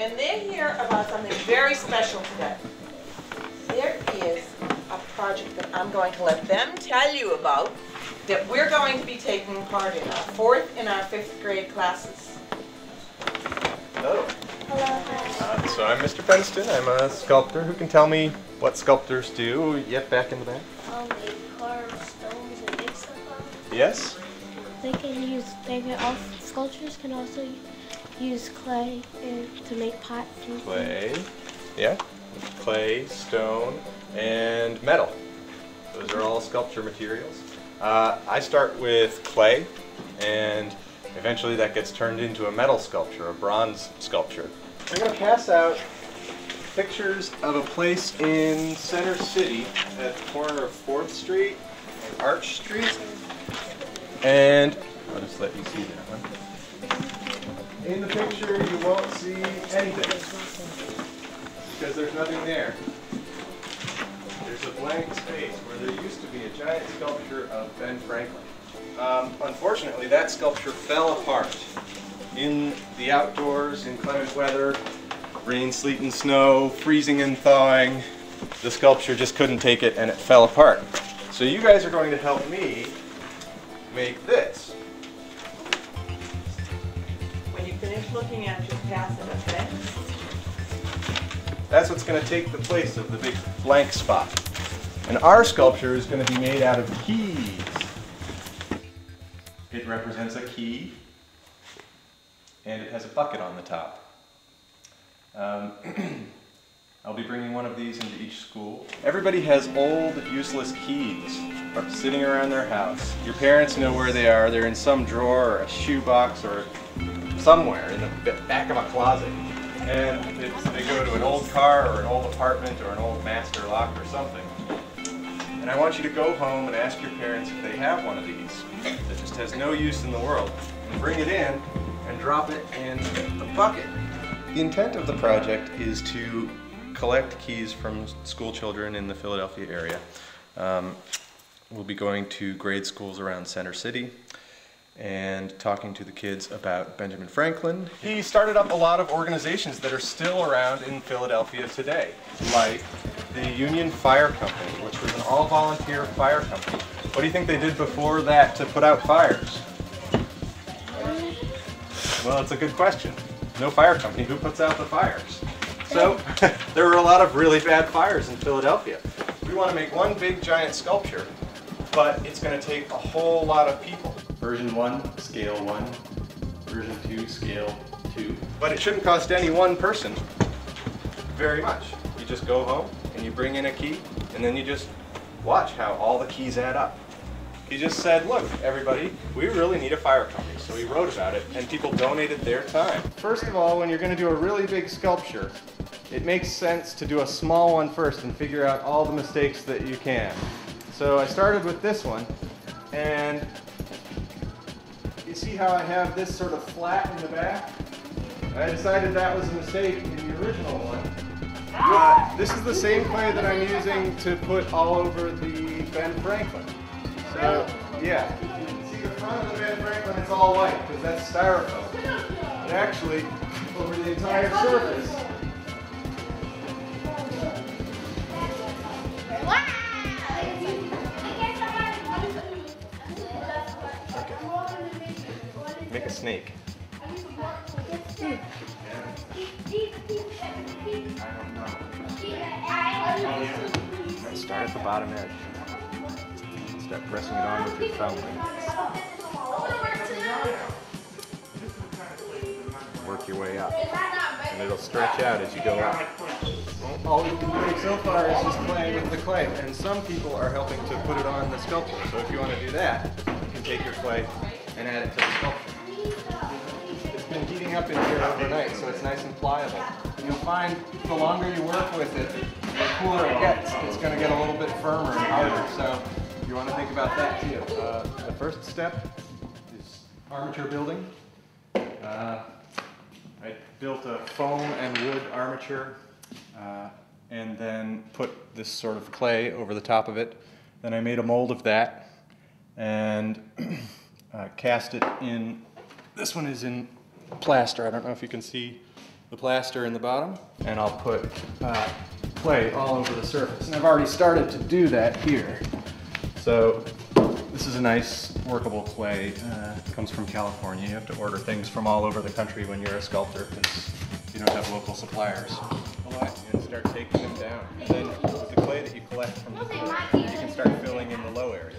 And they're here about something very special today. There is a project that I'm going to let them tell you about that we're going to be taking part in, our 4th and our 5th grade classes. Hello. Hello. So I'm Mr. Peniston. I'm a sculptor. Who can tell me what sculptors do? Yep, back in the back. They carve stones and make stuff out. Yes? All sculptures can also use clay to make pots. Clay. Yeah. Clay, stone, and metal. Those are all sculpture materials. I start with clay, and eventually that gets turned into a metal sculpture, a bronze sculpture. I'm going to pass out pictures of a place in Center City at the corner of 4th Street and Arch Street. And I'll just let you see that one. In the picture you won't see anything because there's nothing there. There's a blank space where there used to be a giant sculpture of Ben Franklin. Unfortunately, that sculpture fell apart in the outdoors, in clement weather, rain, sleet, and snow, freezing and thawing. The sculpture just couldn't take it and it fell apart. So you guys are going to help me make this. When you finish looking at it, just pass it, okay? That's what's going to take the place of the big blank spot. And our sculpture is going to be made out of keys. It represents a key, and it has a bucket on the top. I'll be bringing one of these into each school. Everybody has old, useless keys sitting around their house. Your parents know where they are. They're in some drawer or a shoebox or somewhere in the back of a closet. And they go to an old car or an old apartment or an old master lock or something. And I want you to go home and ask your parents if they have one of these that just has no use in the world, and bring it in and drop it in the bucket. The intent of the project is to collect keys from school children in the Philadelphia area. We'll be going to grade schools around Center City and talking to the kids about Benjamin Franklin. He started up a lot of organizations that are still around in Philadelphia today, like the Union Fire Company, which was an all-volunteer fire company. What do you think they did before that to put out fires? Well, it's a good question. No fire company. Who puts out the fires? So, there were a lot of really bad fires in Philadelphia. We want to make one big giant sculpture, but it's going to take a whole lot of people. Version 1, scale 1. Version 2, scale 2. But it shouldn't cost any one person very much. You just go home and you bring in a key, and then you just watch how all the keys add up. He just said, look, everybody, we really need a fire company. So he wrote about it, and people donated their time. First of all, when you're going to do a really big sculpture, it makes sense to do a small one first and figure out all the mistakes that you can. So I started with this one, and you see how I have this sort of flat in the back? I decided that was a mistake in the original one. This is the same clay that I'm using to put all over the Ben Franklin. So, yeah, you can see the front of the Ben Franklin, it's all white because that's styrofoam. But actually, over the entire surface, make a snake. I don't know. Start at the bottom edge. Start pressing it on with your thumb. Work your way up. And it'll stretch out as you go up. All you can do so far is just playing with the clay. And some people are helping to put it on the sculpture. So if you want to do that, you can take your clay and add it to the sculpture. It's been heating up in here overnight, so it's nice and pliable. And you'll find the longer you work with it, the cooler it gets. It's going to get a little bit firmer and harder. So you want to think about that too. The first step is armature building. I built a foam and wood armature and then put this sort of clay over the top of it. Then I made a mold of that and cast it in. This one is in plaster. I don't know if you can see the plaster in the bottom, and I'll put clay all over the surface. And I've already started to do that here. So this is a nice workable clay. It comes from California. You have to order things from all over the country when you're a sculptor because you don't have local suppliers. You're gonna start taking them down. And then the clay that you collect from the floor, you can start filling in the low area.